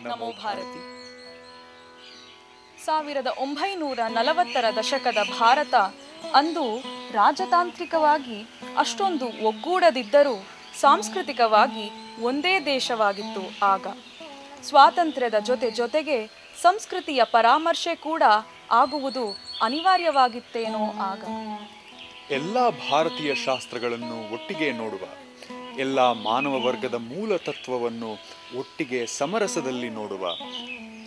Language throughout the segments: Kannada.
ನಮೋ ಭಾರತಿ. 1940ರ ದಶಕದ ಭಾರತ ಅಂದು ರಾಜತಾಂತ್ರಿಕವಾಗಿ ಅಷ್ಟೊಂದು ಒಗ್ಗೂಡದಿದ್ದರೂ ಸಾಂಸ್ಕೃತಿಕವಾಗಿ ಒಂದೇ ದೇಶವಾಗಿತ್ತು. ಆಗ ಸ್ವಾತಂತ್ರ್ಯದ ಜೊತೆಗೆ ಸಂಸ್ಕೃತಿಯ ಪರಾಮರ್ಶೆ ಕೂಡ ಆಗುವುದು ಅನಿವಾರ್ಯವಾಗಿತ್ತೇನೋ. ಆಗ ಎಲ್ಲ ಭಾರತೀಯ ಶಾಸ್ತ್ರಗಳನ್ನು ಒಟ್ಟಿಗೆ ನೋಡುವ, ಎಲ್ಲ ಮಾನವ ವರ್ಗದ ಮೂಲ ತತ್ವವನ್ನು ಒಟ್ಟಿಗೆ ಸಮರಸದಲ್ಲಿ ನೋಡುವ,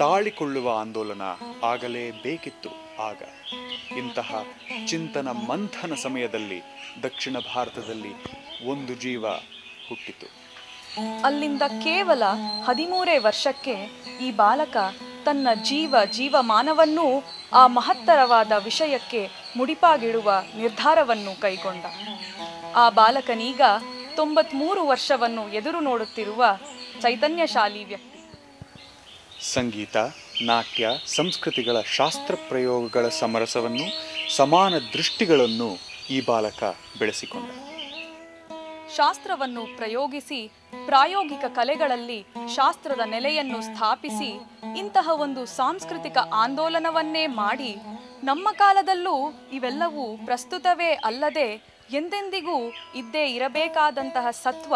ತಾಳಿಕೊಳ್ಳುವ ಆಂದೋಲನ ಆಗಲೇ ಬೇಕಿತ್ತು. ಆಗ ಇಂತಹ ಚಿಂತನ ಮಂಥನ ಸಮಯದಲ್ಲಿ ದಕ್ಷಿಣ ಭಾರತದಲ್ಲಿ ಒಂದು ಜೀವ ಹುಟ್ಟಿತು. ಅಲ್ಲಿಂದ ಕೇವಲ 13 ವರ್ಷಕ್ಕೆ ಈ ಬಾಲಕ ತನ್ನ ಜೀವಮಾನವನ್ನೂ ಆ ಮಹತ್ತರವಾದ ವಿಷಯಕ್ಕೆ ಮುಡಿಪಾಗಿಡುವ ನಿರ್ಧಾರವನ್ನು ಕೈಗೊಂಡ. ಆ ಬಾಲಕನೀಗ 93 ವರ್ಷವನ್ನು ಎದುರು ನೋಡುತ್ತಿರುವ ಚೈತನ್ಯಶಾಲಿ ವ್ಯಕ್ತಿ. ಸಂಗೀತ, ನಾಟ್ಯ, ಸಂಸ್ಕೃತಿಗಳ ಶಾಸ್ತ್ರ ಪ್ರಯೋಗಗಳ ಸಮರಸವನ್ನು, ಸಮಾನ ದೃಷ್ಟಿಗಳನ್ನು ಈ ಬಾಲಕ ಬೆಳೆಸಿಕೊಂಡ. ಶಾಸ್ತ್ರವನ್ನು ಪ್ರಯೋಗಿಸಿ ಪ್ರಾಯೋಗಿಕ ಕಲೆಗಳಲ್ಲಿ ಶಾಸ್ತ್ರದ ನೆಲೆಯನ್ನು ಸ್ಥಾಪಿಸಿ ಇಂತಹ ಒಂದು ಸಾಂಸ್ಕೃತಿಕ ಆಂದೋಲನವನ್ನೇ ಮಾಡಿ ನಮ್ಮ ಕಾಲದಲ್ಲೂ ಇವೆಲ್ಲವೂ ಪ್ರಸ್ತುತವೇ ಅಲ್ಲದೆ ಎಂದೆಂದಿಗೂ ಇದ್ದೇ ಇರಬೇಕಾದಂತಹ ಸತ್ವ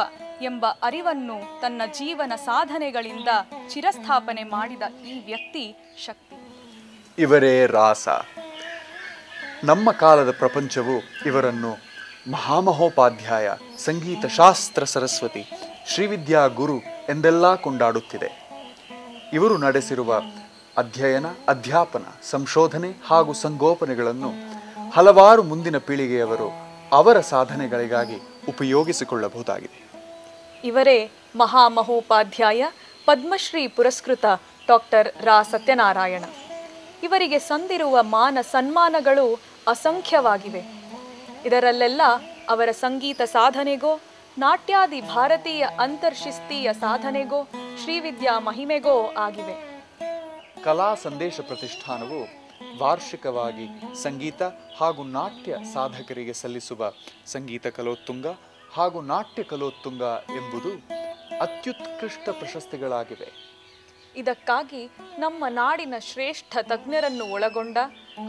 ಎಂಬ ಅರಿವನ್ನು ತನ್ನ ಜೀವನ ಸಾಧನೆಗಳಿಂದ ಚಿರಸ್ಥಾಪನೆ ಮಾಡಿದ ಈ ವ್ಯಕ್ತಿ ಶಕ್ತಿ. ಇವರೇ ರಾಸ. ನಮ್ಮ ಕಾಲದ ಪ್ರಪಂಚವು ಇವರನ್ನು ಮಹಾಮಹೋಪಾಧ್ಯಾಯ, ಸಂಗೀತ ಶಾಸ್ತ್ರ ಸರಸ್ವತಿ, ಶ್ರೀವಿದ್ಯಾ ಗುರು ಎಂದೆಲ್ಲ ಕೊಂಡಾಡುತ್ತಿದೆ. ಇವರು ನಡೆಸಿರುವ ಅಧ್ಯಯನ, ಅಧ್ಯಾಪನ, ಸಂಶೋಧನೆ ಹಾಗೂ ಸಂಗೋಪನೆಗಳನ್ನು ಹಲವಾರು ಮುಂದಿನ ಪೀಳಿಗೆಯವರು ಅವರ ಸಾಧನೆಗಳಿಗಾಗಿ ಉಪಯೋಗಿಸಿಕೊಳ್ಳಬಹುದಾಗಿದೆ. ಇವರೇ ಮಹಾಮಹೋಪಾಧ್ಯಾಯ, ಪದ್ಮಶ್ರೀ ಪುರಸ್ಕೃತ ಡಾಕ್ಟರ್ ರಾ ಸತ್ಯನಾರಾಯಣ. ಇವರಿಗೆ ಸಂದಿರುವ ಮಾನ ಸನ್ಮಾನಗಳು ಅಸಂಖ್ಯವಾಗಿವೆ. ಇದರಲ್ಲೆಲ್ಲ ಅವರ ಸಂಗೀತ ಸಾಧನೆಗೋ, ನಾಟ್ಯಾದಿ ಭಾರತೀಯ ಅಂತರ್ಶಿಸ್ತೀಯ ಸಾಧನೆಗೋ, ಶ್ರೀವಿದ್ಯಾ ಮಹಿಮೆಗೋ ಆಗಿವೆ. ಕಲಾ ಸಂದೇಶ ಪ್ರತಿಷ್ಠಾನವು ವಾರ್ಷಿಕವಾಗಿ ಸಂಗೀತ ಹಾಗೂ ನಾಟ್ಯ ಸಾಧಕರಿಗೆ ಸಲ್ಲಿಸುವ ಸಂಗೀತ ಕಲೋತ್ತುಂಗ ಹಾಗೂ ನಾಟ್ಯ ಕಲೋತ್ತುಂಗ ಎಂಬುದು ಅತ್ಯುತ್ಕೃಷ್ಟ ಪ್ರಶಸ್ತಿಗಳಾಗಿವೆ. ಇದಕ್ಕಾಗಿ ನಮ್ಮ ನಾಡಿನ ಶ್ರೇಷ್ಠ ತಜ್ಞರನ್ನು ಒಳಗೊಂಡ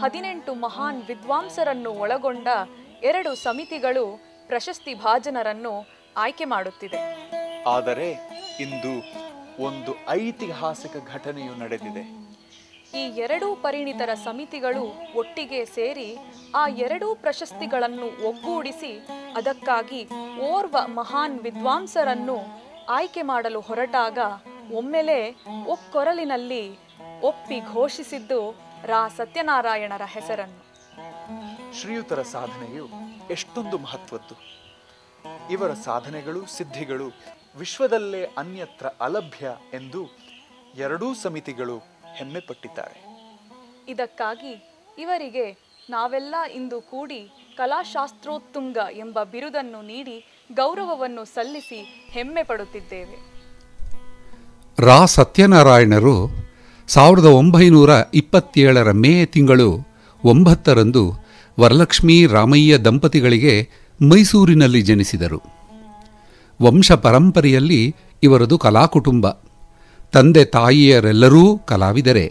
18 ಮಹಾನ್ ವಿದ್ವಾಂಸರನ್ನು ಒಳಗೊಂಡ 2 ಸಮಿತಿಗಳು ಪ್ರಶಸ್ತಿ ಭಾಜನರನ್ನು ಆಯ್ಕೆ ಮಾಡುತ್ತಿದೆ. ಆದರೆ ಇಂದು ಒಂದು ಐತಿಹಾಸಿಕ ಘಟನೆಯು ನಡೆದಿದೆ. ಈ 2 ಪರಿಣಿತರ ಸಮಿತಿಗಳು ಒಟ್ಟಿಗೆ ಸೇರಿ ಆ 2 ಪ್ರಶಸ್ತಿಗಳನ್ನು ಒಗ್ಗೂಡಿಸಿ ಅದಕ್ಕಾಗಿ ಓರ್ವ ಮಹಾನ್ ವಿದ್ವಾಂಸರನ್ನು ಆಯ್ಕೆ ಮಾಡಲು ಹೊರಟಾಗ ಒಮ್ಮೆಲೆ ಒಕ್ಕೊರಲಿನಲ್ಲಿ ಒಪ್ಪಿ ಘೋಷಿಸಿದ್ದು ರಾ ಸತ್ಯನಾರಾಯಣರ ಹೆಸರನ್ನು. ಶ್ರೀಯುತರ ಸಾಧನೆಯು ಎಷ್ಟೊಂದು ಮಹತ್ವದ್ದು. ಇವರ ಸಾಧನೆಗಳು, ಸಿದ್ಧಿಗಳು ವಿಶ್ವದಲ್ಲೇ ಅನ್ಯತ್ರ ಅಲಭ್ಯ ಎಂದು 2 ಸಮಿತಿಗಳು ಹೆಮ್ಮೆ ಪಟ್ಟಿದ್ದಾರೆ. ಇದಕ್ಕಾಗಿ ಇವರಿಗೆ ನಾವೆಲ್ಲ ಇಂದು ಕೂಡಿ ಕಲಾಶಾಸ್ತ್ರೋತ್ತುಂಗ ಎಂಬ ಬಿರುದನ್ನು ನೀಡಿ ಗೌರವವನ್ನು ಸಲ್ಲಿಸಿ ಹೆಮ್ಮೆ ಪಡುತ್ತಿದ್ದೇವೆ. ರಾ ಸತ್ಯನಾರಾಯಣರು 1927 ಮೇ ತಿಂಗಳು 9ರಂದು ವರಲಕ್ಷ್ಮೀ ರಾಮಯ್ಯ ದಂಪತಿಗಳಿಗೆ ಮೈಸೂರಿನಲ್ಲಿ ಜನಿಸಿದರು. ವಂಶ ಪರಂಪರೆಯಲ್ಲಿ ಇವರದು ಕಲಾಕುಟುಂಬ. ತಂದೆ ತಾಯಿಯರೆಲ್ಲರೂ ಕಲಾವಿದರೇ.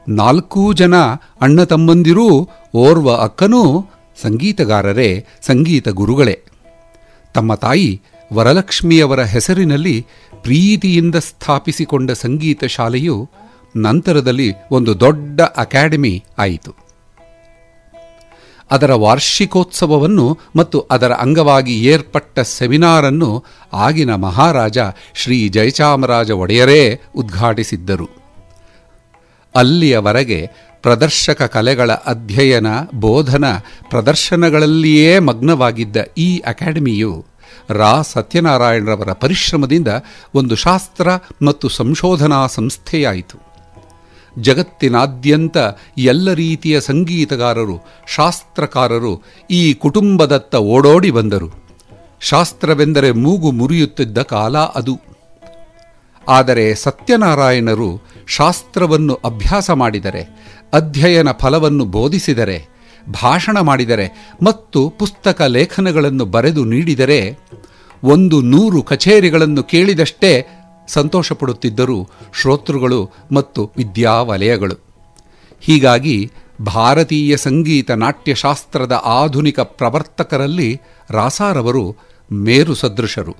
4 ಜನ ಅಣ್ಣ ತಮ್ಮಂದಿರೂ ಓರ್ವ ಅಕ್ಕನೂ ಸಂಗೀತಗಾರರೇ, ಸಂಗೀತ ಗುರುಗಳೇ. ತಮ್ಮ ತಾಯಿ ವರಲಕ್ಷ್ಮಿಯವರ ಹೆಸರಿನಲ್ಲಿ ಪ್ರೀತಿಯಿಂದ ಸ್ಥಾಪಿಸಿಕೊಂಡ ಸಂಗೀತ ಶಾಲೆಯು ನಂತರದಲ್ಲಿ ಒಂದು ದೊಡ್ಡ ಅಕಾಡೆಮಿ ಆಯಿತು. ಅದರ ವಾರ್ಷಿಕೋತ್ಸವವನ್ನು ಮತ್ತು ಅದರ ಅಂಗವಾಗಿ ಏರ್ಪಟ್ಟ ಸೆಮಿನಾರನ್ನು ಆಗಿನ ಮಹಾರಾಜ ಶ್ರೀ ಜಯಚಾಮರಾಜ ಒಡೆಯರೇ ಉದ್ಘಾಟಿಸಿದ್ದರು. ಅಲ್ಲಿಯವರೆಗೆ ಪ್ರದರ್ಶಕ ಕಲೆಗಳ ಅಧ್ಯಯನ, ಬೋಧನ, ಪ್ರದರ್ಶನಗಳಲ್ಲಿಯೇ ಮಗ್ನವಾಗಿದ್ದ ಈ ಅಕಾಡೆಮಿಯು ರಾ ಸತ್ಯನಾರಾಯಣರವರ ಪರಿಶ್ರಮದಿಂದ ಒಂದು ಶಾಸ್ತ್ರ ಮತ್ತು ಸಂಶೋಧನಾ ಸಂಸ್ಥೆಯಾಯಿತು. ಜಗತ್ತಿನಾದ್ಯಂತ ಎಲ್ಲ ರೀತಿಯ ಸಂಗೀತಗಾರರು, ಶಾಸ್ತ್ರಕಾರರು ಈ ಕುಟುಂಬದತ್ತ ಓಡೋಡಿ ಬಂದರು. ಶಾಸ್ತ್ರವೆಂದರೆ ಮೂಗು ಮುರಿಯುತ್ತಿದ್ದ ಕಾಲ ಅದು. ಆದರೆ ಸತ್ಯನಾರಾಯಣರು ಶಾಸ್ತ್ರವನ್ನು ಅಭ್ಯಾಸ ಮಾಡಿದರೆ, ಅಧ್ಯಯನ ಫಲವನ್ನು ಬೋಧಿಸಿದರೆ, ಭಾಷಣ ಮಾಡಿದರೆ ಮತ್ತು ಪುಸ್ತಕ ಲೇಖನಗಳನ್ನು ಬರೆದು ನೀಡಿದರೆ 100 ಕಚೇರಿಗಳನ್ನು ಕೇಳಿದಷ್ಟೇ ಸಂತೋಷಪಡುತ್ತಿದ್ದರು ಶ್ರೋತೃಗಳು ಮತ್ತು ವಿದ್ಯಾವಲಯಗಳು. ಹೀಗಾಗಿ ಭಾರತೀಯ ಸಂಗೀತ ನಾಟ್ಯಶಾಸ್ತ್ರದ ಆಧುನಿಕ ಪ್ರವರ್ತಕರಲ್ಲಿ ರಾಸಾರವರು ಮೇರು ಸದೃಶರು.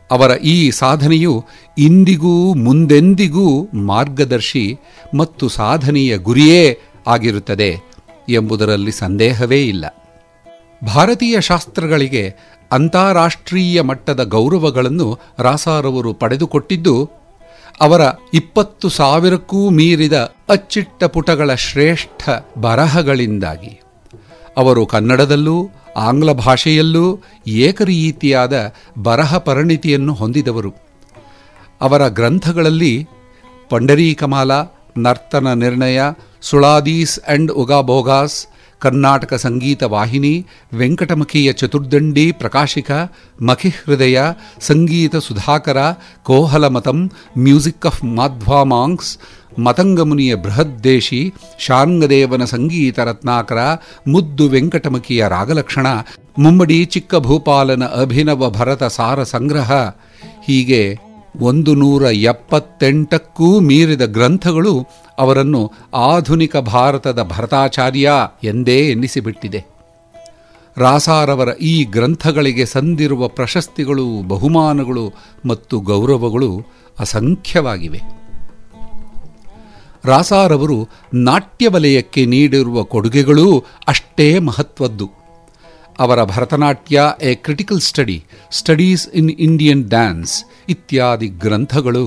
ಅವರ ಈ ಸಾಧನೆಯು ಇಂದಿಗೂ ಮುಂದೆಂದಿಗೂ ಮಾರ್ಗದರ್ಶಿ ಮತ್ತು ಸಾಧನೆಯ ಗುರಿಯೇ ಆಗಿರುತ್ತದೆ ಎಂಬುದರಲ್ಲಿ ಸಂದೇಹವೇ ಇಲ್ಲ. ಭಾರತೀಯ ಶಾಸ್ತ್ರಗಳಿಗೆ ಅಂತಾರಾಷ್ಟ್ರೀಯ ಮಟ್ಟದ ಗೌರವಗಳನ್ನು ರಾಸಾರವರು ಪಡೆದುಕೊಟ್ಟಿದ್ದು ಅವರ 20,000ಕ್ಕೂ ಮೀರಿದ ಅಚ್ಚಿಟ್ಟ ಪುಟಗಳ ಶ್ರೇಷ್ಠ ಬರಹಗಳಿಂದಾಗಿ. ಅವರು ಕನ್ನಡದಲ್ಲೂ ಆಂಗ್ಲ ಭಾಷೆಯಲ್ಲೂ ಏಕರೀತಿಯಾದ ಬರಹ ಪರಿಣಿತಿಯನ್ನು ಹೊಂದಿದವರು. ಅವರ ಗ್ರಂಥಗಳಲ್ಲಿ ಪಂಡರೀಕಮಾಲ, ನರ್ತನ ನಿರ್ಣಯ, ಸುಳಾದೀಸ್ ಅಂಡ್ ಉಗಾಬೋಗಾಸ್, ಕರ್ನಾಟಕ ಸಂಗೀತ ವಾಹಿನಿ, ವೆಂಕಟಮಖಿಯ ಚತುರ್ದಂಡಿ ಪ್ರಕಾಶಿಕ, ಮಖಿಹೃದಯ, ಸಂಗೀತ Sudhakar, ಕೋಹಲಮತಂ, music of Madhva monks, ಮತಂಗಮುನಿಯ ಬೃಹದ್ದೇಶಿ, ಶಾರ್ಂಗದೇವನ ಸಂಗೀತ ರತ್ನಾಕರ, ಮುದ್ದು ವೆಂಕಟಮಖಿಯ ರಾಗಲಕ್ಷಣ, ಮುಮ್ಮಡಿ ಚಿಕ್ಕಭೂಪಾಲನ ಅಭಿನವ ಭರತ ಸಾರ ಸಂಗ್ರಹ, ಹೀಗೆ 178ಕ್ಕೂ ಮೀರಿದ ಗ್ರಂಥಗಳು ಅವರನ್ನು ಆಧುನಿಕ ಭಾರತದ ಭರತಾಚಾರ್ಯ ಎಂದೇ ಎನ್ನಿಸಿಬಿಟ್ಟಿದೆ. ರಾಸಾರವರ ಈ ಗ್ರಂಥಗಳಿಗೆ ಸಂದಿರುವ ಪ್ರಶಸ್ತಿಗಳು, ಬಹುಮಾನಗಳು ಮತ್ತು ಗೌರವಗಳು ಅಸಂಖ್ಯವಾಗಿವೆ. ರಾಸಾರವರು ನಾಟ್ಯವಲಯಕ್ಕೆ ನೀಡಿರುವ ಕೊಡುಗೆಗಳೂ ಅಷ್ಟೇ ಮಹತ್ವದ್ದು. ಅವರ Bharatanatyam A critical study, studies in Indian dance ಇತ್ಯಾದಿ ಗ್ರಂಥಗಳು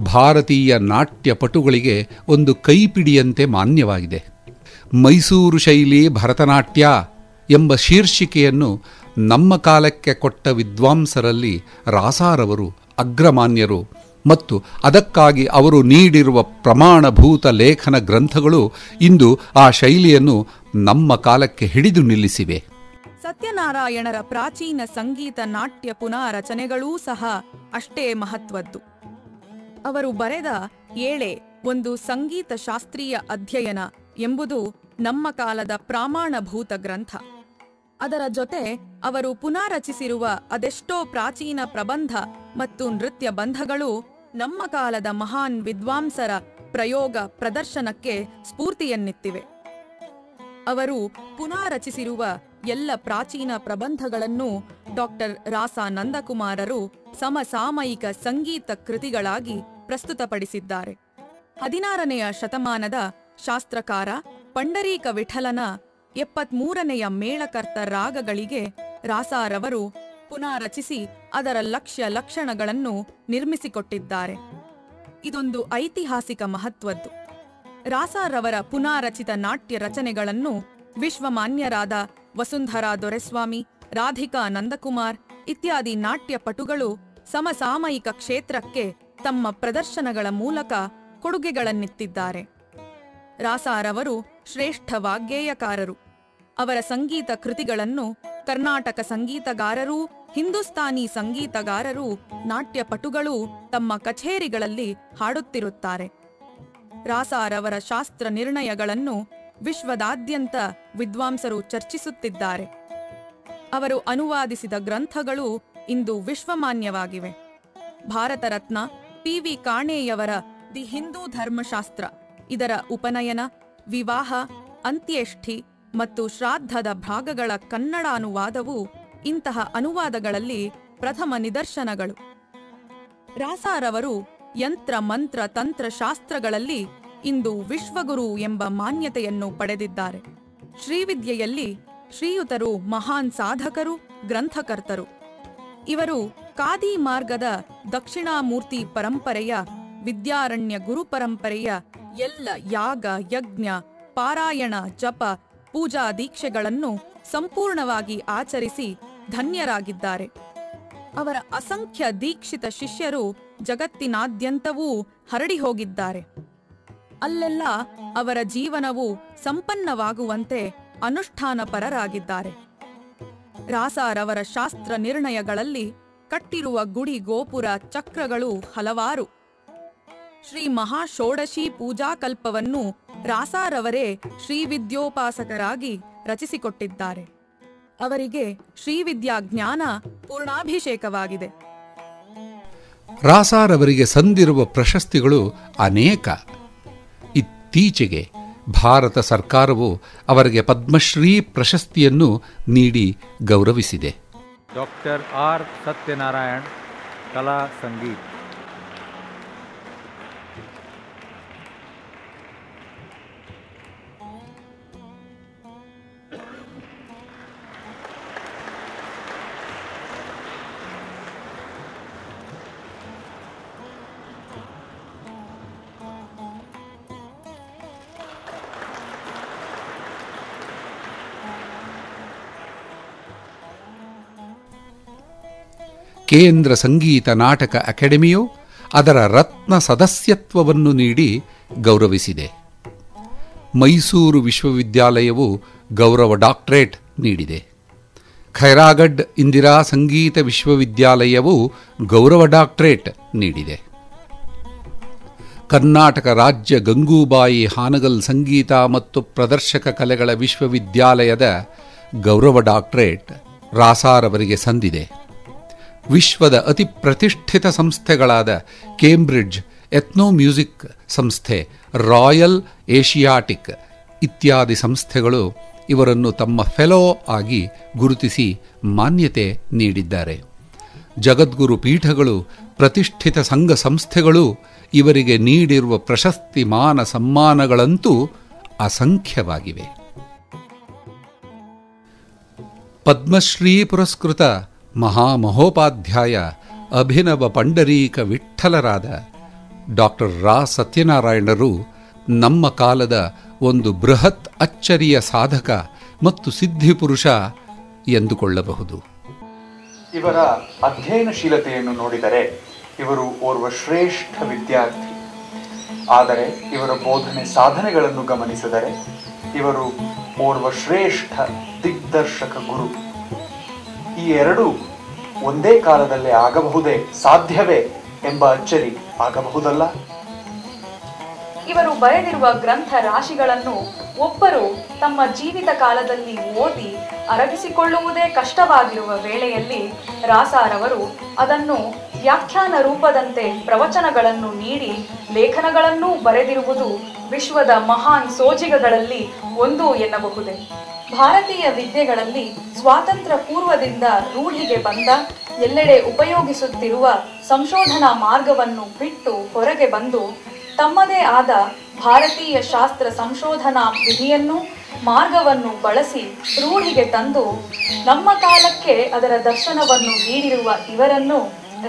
ಭಾರತೀಯ ನಾಟ್ಯಪಟುಗಳಿಗೆ ಒಂದು ಕೈಪಿಡಿಯಂತೆ ಮಾನ್ಯವಾಗಿದೆ. ಮೈಸೂರು ಶೈಲಿ ಭರತನಾಟ್ಯ ಎಂಬ ಶೀರ್ಷಿಕೆಯನ್ನು ನಮ್ಮ ಕಾಲಕ್ಕೆ ಕೊಟ್ಟ ವಿದ್ವಾಂಸರಲ್ಲಿ ರಾಸಾರವರು ಅಗ್ರಮಾನ್ಯರು ಮತ್ತು ಅದಕ್ಕಾಗಿ ಅವರು ನೀಡಿರುವ ಪ್ರಮಾಣಭೂತ ಲೇಖನ ಗ್ರಂಥಗಳು ಇಂದು ಆ ಶೈಲಿಯನ್ನು ನಮ್ಮ ಕಾಲಕ್ಕೆ ಹಿಡಿದು ನಿಲ್ಲಿಸಿವೆ. ಸತ್ಯನಾರಾಯಣರ ಪ್ರಾಚೀನ ಸಂಗೀತ ನಾಟ್ಯ ಪುನಾರಚನೆಗಳೂ ಸಹ ಅಷ್ಟೇ ಮಹತ್ವದ್ದು. ಅವರು ಬರೆದ ಏಳೆ ಒಂದು ಸಂಗೀತ ಶಾಸ್ತ್ರೀಯ ಅಧ್ಯಯನ ಎಂಬುದು ನಮ್ಮ ಕಾಲದ ಪ್ರಾಮಾಣಭೂತ ಗ್ರಂಥ. ಅದರ ಜೊತೆ ಅವರು ಪುನಾರಚಿಸಿರುವ ಅದೆಷ್ಟೋ ಪ್ರಾಚೀನ ಪ್ರಬಂಧ ಮತ್ತು ನೃತ್ಯ ಬಂಧಗಳು ನಮ್ಮ ಕಾಲದ ಮಹಾನ್ ವಿದ್ವಾಂಸರ ಪ್ರಯೋಗ ಪ್ರದರ್ಶನಕ್ಕೆ ಸ್ಫೂರ್ತಿಯನ್ನಿತ್ತಿವೆ. ಅವರು ಪುನಾರಚಿಸಿರುವ ಎಲ್ಲ ಪ್ರಾಚೀನ ಪ್ರಬಂಧಗಳನ್ನು ಡಾಕ್ಟರ್ ರಾಸಾ ನಂದಕುಮಾರರು ಸಮಸಾಮಯಿಕ ಸಂಗೀತ ಕೃತಿಗಳಾಗಿ ಪ್ರಸ್ತುತಪಡಿಸಿದ್ದಾರೆ. 16ನೆಯ ಶತಮಾನದ ಶಾಸ್ತ್ರಕಾರ ಪಂಡರೀಕ ವಿಠಲನ 73ನೆಯ ಮೇಳಕರ್ತ ರಾಗಗಳಿಗೆ ರಾಸಾರವರು ಪುನಾರಚಿಸಿ ಅದರ ಲಕ್ಷ್ಯ ಲಕ್ಷಣಗಳನ್ನು ನಿರ್ಮಿಸಿಕೊಟ್ಟಿದ್ದಾರೆ. ಇದೊಂದು ಐತಿಹಾಸಿಕ ಮಹತ್ವದ್ದು. ರಾಸಾರವರ ಪುನಾರಚಿತ ನಾಟ್ಯ ರಚನೆಗಳನ್ನು ವಿಶ್ವಮಾನ್ಯರಾದ ವಸುಂಧರಾ ದೊರೆಸ್ವಾಮಿ, ರಾಧಿಕಾ ನಂದಕುಮಾರ್ ಇತ್ಯಾದಿ ನಾಟ್ಯಪಟುಗಳು ಸಮಸಾಮಯಿಕ ಕ್ಷೇತ್ರಕ್ಕೆ ತಮ್ಮ ಪ್ರದರ್ಶನಗಳ ಮೂಲಕ ಕೊಡುಗೆಗಳನ್ನಿತ್ತಿದ್ದಾರೆ. ರಾಸಾರವರು ಶ್ರೇಷ್ಠ ವಾಗ್ಗೇಯಕಾರರು. ಅವರ ಸಂಗೀತ ಕೃತಿಗಳನ್ನು ಕರ್ನಾಟಕ ಸಂಗೀತಗಾರರೂ ಹಿಂದೂಸ್ತಾನಿ ಸಂಗೀತಗಾರರೂ ನಾಟ್ಯಪಟುಗಳು ತಮ್ಮ ಕಛೇರಿಗಳಲ್ಲಿ ಹಾಡುತ್ತಿರುತ್ತಾರೆ. ರಾಸಾರವರ ಶಾಸ್ತ್ರ ನಿರ್ಣಯಗಳನ್ನು ವಿಶ್ವದಾದ್ಯಂತ ವಿದ್ವಾಂಸರು ಚರ್ಚಿಸುತ್ತಿದ್ದಾರೆ. ಅವರು ಅನುವಾದಿಸಿದ ಗ್ರಂಥಗಳು ಇಂದು ವಿಶ್ವಮಾನ್ಯವಾಗಿವೆ. ಭಾರತ ರತ್ನ ಪಿ.ವಿ. ಕಾಣೆಯವರ ದಿ ಹಿಂದೂ ಧರ್ಮಶಾಸ್ತ್ರ, ಇದರ ಉಪನಯನ, ವಿವಾಹ, ಅಂತ್ಯೇಷ್ಠಿ ಮತ್ತು ಶ್ರಾದ್ದದ ಭಾಗಗಳ ಕನ್ನಡ ಅನುವಾದವು ಇಂತಹ ಅನುವಾದಗಳಲ್ಲಿ ಪ್ರಥಮ ನಿದರ್ಶನಗಳು. ರಾಸಾರವರು ಯಂತ್ರ ಮಂತ್ರ ತಂತ್ರ ಶಾಸ್ತ್ರಗಳಲ್ಲಿ ಇಂದು ವಿಶ್ವಗುರು ಎಂಬ ಮಾನ್ಯತೆಯನ್ನು ಪಡೆದಿದ್ದಾರೆ. ಶ್ರೀವಿದ್ಯೆಯಲ್ಲಿ ಶ್ರೀಯುತರು ಮಹಾನ್ ಸಾಧಕರು, ಗ್ರಂಥಕರ್ತರು. ಇವರು ಕಾದಿ ಮಾರ್ಗದ ದಕ್ಷಿಣಾಮೂರ್ತಿ ಪರಂಪರೆಯ ವಿದ್ಯಾರಣ್ಯ ಗುರು ಪರಂಪರೆಯ ಎಲ್ಲ ಯಾಗ, ಯಜ್ಞ, ಪಾರಾಯಣ, ಜಪ, ಪೂಜಾ ದೀಕ್ಷೆಗಳನ್ನು ಸಂಪೂರ್ಣವಾಗಿ ಆಚರಿಸಿ ಧನ್ಯರಾಗಿದ್ದಾರೆ. ಅವರ ಅಸಂಖ್ಯ ದೀಕ್ಷಿತ ಶಿಷ್ಯರು ಜಗತ್ತಿನಾದ್ಯಂತವೂ ಹರಡಿ ಹೋಗಿದ್ದಾರೆ. ಅಲ್ಲೆಲ್ಲ ಅವರ ಜೀವನವು ಸಂಪನ್ನವಾಗುವಂತೆ ಅನುಷ್ಠಾನಪರರಾಗಿದ್ದಾರೆ. ರಾಸಾರವರ ಶಾಸ್ತ್ರ ನಿರ್ಣಯಗಳಲ್ಲಿ ಕಟ್ಟಿರುವ ಗುಡಿ ಗೋಪುರ ಚಕ್ರಗಳು ಹಲವಾರು. ಶ್ರೀ ಮಹಾಷೋಡಶಿ ಪೂಜಾಕಲ್ಪವನ್ನು ರಾಸಾರವರೇ ಶ್ರೀವಿದ್ಯೋಪಾಸಕರಾಗಿ ರಚಿಸಿಕೊಟ್ಟಿದ್ದಾರೆ. ಅವರಿಗೆ ಶ್ರೀವಿದ್ಯಾ ಜ್ಞಾನ ಪೂರ್ಣಾಭಿಷೇಕವಾಗಿದೆ. ರಾಸಾರವರಿಗೆ ಸಂದಿರುವ ಪ್ರಶಸ್ತಿಗಳು ಅನೇಕ. ಇತ್ತೀಚೆಗೆ ಭಾರತ ಸರ್ಕಾರವು ಅವರಿಗೆ ಪದ್ಮಶ್ರೀ ಪ್ರಶಸ್ತಿಯನ್ನು ನೀಡಿ ಗೌರವಿಸಿದೆ. ಡಾಕ್ಟರ್ ಆರ್ ಸತ್ಯನಾರಾಯಣ್, ಕಲಾ ಸಂಗೀತ್. ಕೇಂದ್ರ ಸಂಗೀತ ನಾಟಕ ಅಕಾಡೆಮಿಯು ಅದರ ರತ್ನ ಸದಸ್ಯತ್ವವನ್ನು ನೀಡಿ ಗೌರವಿಸಿದೆ. ಮೈಸೂರು ವಿಶ್ವವಿದ್ಯಾಲಯವು ಗೌರವ ಡಾಕ್ಟರೇಟ್ ನೀಡಿದೆ. ಖೈರಾಗಢ್ ಇಂದಿರಾ ಸಂಗೀತ ವಿಶ್ವವಿದ್ಯಾಲಯವು ಗೌರವ ಡಾಕ್ಟರೇಟ್ ನೀಡಿದೆ. ಕರ್ನಾಟಕ ರಾಜ್ಯ ಗಂಗೂಬಾಯಿ ಹಾನಗಲ್ ಸಂಗೀತ ಮತ್ತು ಪ್ರದರ್ಶಕ ಕಲೆಗಳ ವಿಶ್ವವಿದ್ಯಾಲಯದ ಗೌರವ ಡಾಕ್ಟರೇಟ್ ರಾಸಾರವರಿಗೆ ಸಂದಿದೆ. ವಿಶ್ವದ ಅತಿ ಪ್ರತಿಷ್ಠಿತ ಸಂಸ್ಥೆಗಳಾದ ಕೇಂಬ್ರಿಡ್ಜ್ ಎಥ್ನೋ ಮ್ಯೂಸಿಕ್ ಸಂಸ್ಥೆ, ರಾಯಲ್ ಏಷಿಯಾಟಿಕ್ ಇತ್ಯಾದಿ ಸಂಸ್ಥೆಗಳು ಇವರನ್ನು ತಮ್ಮ ಫೆಲೋ ಆಗಿ ಗುರುತಿಸಿ ಮಾನ್ಯತೆ ನೀಡಿದ್ದಾರೆ. ಜಗದ್ಗುರು ಪೀಠಗಳು, ಪ್ರತಿಷ್ಠಿತ ಸಂಘ ಸಂಸ್ಥೆಗಳು ಇವರಿಗೆ ನೀಡಿರುವ ಪ್ರಶಸ್ತಿ ಮಾನ ಸಮ್ಮಾನಗಳಂತೂ ಅಸಂಖ್ಯವಾಗಿವೆ. ಪದ್ಮಶ್ರೀ ಪುರಸ್ಕೃತ ಮಹಾಮಹೋಪಾಧ್ಯಾಯ ಅಭಿನವ ಪಂಡರೀಕ ವಿಠ್ಠಲರಾದ ಡಾಕ್ಟರ್ ರಾ ಸತ್ಯನಾರಾಯಣರು ನಮ್ಮ ಕಾಲದ ಒಂದು ಬೃಹತ್ ಅಚ್ಚರಿಯ ಸಾಧಕ ಮತ್ತು ಸಿದ್ಧಿಪುರುಷ ಎಂದುಕೊಳ್ಳಬಹುದು. ಇವರ ಅಧ್ಯಯನಶೀಲತೆಯನ್ನು ನೋಡಿದರೆ ಇವರು ಓರ್ವ ಶ್ರೇಷ್ಠ ವಿದ್ಯಾರ್ಥಿ. ಆದರೆ ಇವರ ಬೋಧನೆ ಸಾಧನೆಗಳನ್ನು ಗಮನಿಸಿದರೆ ಇವರು ಓರ್ವ ಶ್ರೇಷ್ಠ ದಿಗ್ದರ್ಶಕ ಗುರು. ಈ ಎರಡೂ ಒಂದೇ ಕಾಲದಲ್ಲೇ ಆಗಬಹುದೇ, ಸಾಧ್ಯವೇ ಎಂಬ ಅಚ್ಚರಿ ಆಗಬಹುದಲ್ಲ. ಇವರು ಬರೆದಿರುವ ಗ್ರಂಥ ರಾಶಿಗಳನ್ನು ಒಬ್ಬರು ತಮ್ಮ ಜೀವಿತ ಕಾಲದಲ್ಲಿ ಓದಿ ಅರಗಿಸಿಕೊಳ್ಳುವುದೇ ಕಷ್ಟವಾಗಿರುವ ವೇಳೆಯಲ್ಲಿ ರಾಸಾರವರು ಅದನ್ನು ವ್ಯಾಖ್ಯಾನ ರೂಪದಂತೆ ಪ್ರವಚನಗಳನ್ನು ನೀಡಿ ಲೇಖನಗಳನ್ನೂ ಬರೆದಿರುವುದು ವಿಶ್ವದ ಮಹಾನ್ ಸೋಜಿಗಗಳಲ್ಲಿ ಒಂದು ಎನ್ನಬಹುದೇ. ಭಾರತೀಯ ವಿದ್ಯೆಗಳಲ್ಲಿ ಸ್ವಾತಂತ್ರ್ಯ ಪೂರ್ವದಿಂದ ರೂಢಿಗೆ ಬಂದ, ಎಲ್ಲೆಡೆ ಉಪಯೋಗಿಸುತ್ತಿರುವ ಸಂಶೋಧನಾ ಮಾರ್ಗವನ್ನು ಬಿಟ್ಟು ಹೊರಗೆ ಬಂದು ತಮ್ಮದೇ ಆದ ಭಾರತೀಯ ಶಾಸ್ತ್ರ ಸಂಶೋಧನಾ ವಿಧಿಯನ್ನು ಮಾರ್ಗವನ್ನು ಬಳಸಿ ರೂಢಿಗೆ ತಂದು ನಮ್ಮ ಕಾಲಕ್ಕೆ ಅದರ ದರ್ಶನವನ್ನು ನೀಡಿರುವ ಇವರನ್ನು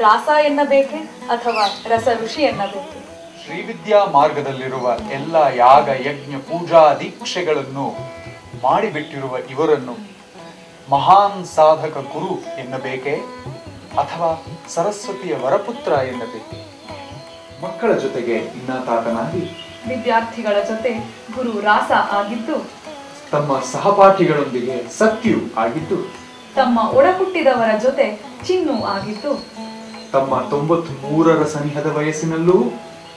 ರಾಸ ಎನ್ನಬೇಕೆ ಅಥವಾ ರಸ ಋಷಿ ಎನ್ನಬೇಕೆ? ಶ್ರೀವಿದ್ಯಾ ಮಾರ್ಗದಲ್ಲಿರುವ ಎಲ್ಲ ಯಾಗ ಯಜ್ಞ ಪೂಜಾ ದೀಕ್ಷೆಗಳನ್ನು ಮಾಡಿಬಿಟ್ಟಿರುವ ಇವರನ್ನು ಮಹಾನ್ ಸಾಧಕ ಗುರು ಎನ್ನಬೇಕೆ ಅಥವಾ ಸರಸ್ವತಿಯ ವರಪುತ್ರ ಎನ್ನಬೇಕೆ? ಮಕ್ಕಳ ಜೊತೆಗೆ ಇನ್ನಾತಾತನಾಗಿ, ವಿದ್ಯಾರ್ಥಿಗಳ ಜೊತೆ ಗುರು ರಾಸ ಆಗಿದ್ದು, ತಮ್ಮ ಸಹಪಾಠಿಗಳೊಂದಿಗೆ ಸತ್ಯು ಆಗಿದ್ದು, ತಮ್ಮ ಒಡಹುಟ್ಟಿದವರ ಜೊತೆ ಚಿನ್ನು ಆಗಿದ್ದು, ತಮ್ಮ 93ರ ಸನಿಹದ ವಯಸ್ಸಿನಲ್ಲೂ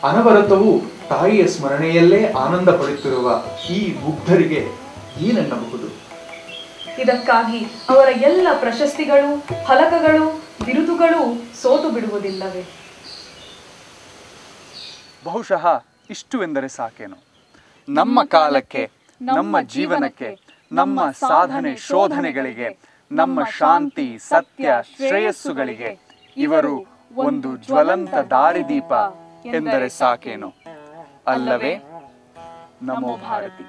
ಅನವರತವೂ ತಾಯಿಯ ಸ್ಮರಣೆಯಲ್ಲೇ ಆನಂದ ಪಡುತ್ತಿರುವ ಈ ಮುಗ್ಧರಿಗೆ ಏನೆನ್ನಬಹುದು? ಇದಕ್ಕಾಗಿ ಅವರ ಎಲ್ಲ ಪ್ರಶಸ್ತಿಗಳು, ಫಲಕಗಳು, ಬಿರುದುಗಳು ಸೋತು ಬಿಡುವುದಿಲ್ಲವೇ? ಬಹುಶಃ ಇಷ್ಟುವೆಂದರೆ ಸಾಕೇನು. ನಮ್ಮ ಕಾಲಕ್ಕೆ, ನಮ್ಮ ಜೀವನಕ್ಕೆ, ನಮ್ಮ ಸಾಧನೆ ಶೋಧನೆಗಳಿಗೆ, ನಮ್ಮ ಶಾಂತಿ ಸತ್ಯ ಶ್ರೇಯಸ್ಸುಗಳಿಗೆ ಇವರು ಒಂದು ಜ್ವಲಂತ ದಾರಿದೀಪ ಎಂದರೆ ಸಾಕೇನು ಅಲ್ಲವೇ? ನಮೋ ಭಾರತಿ.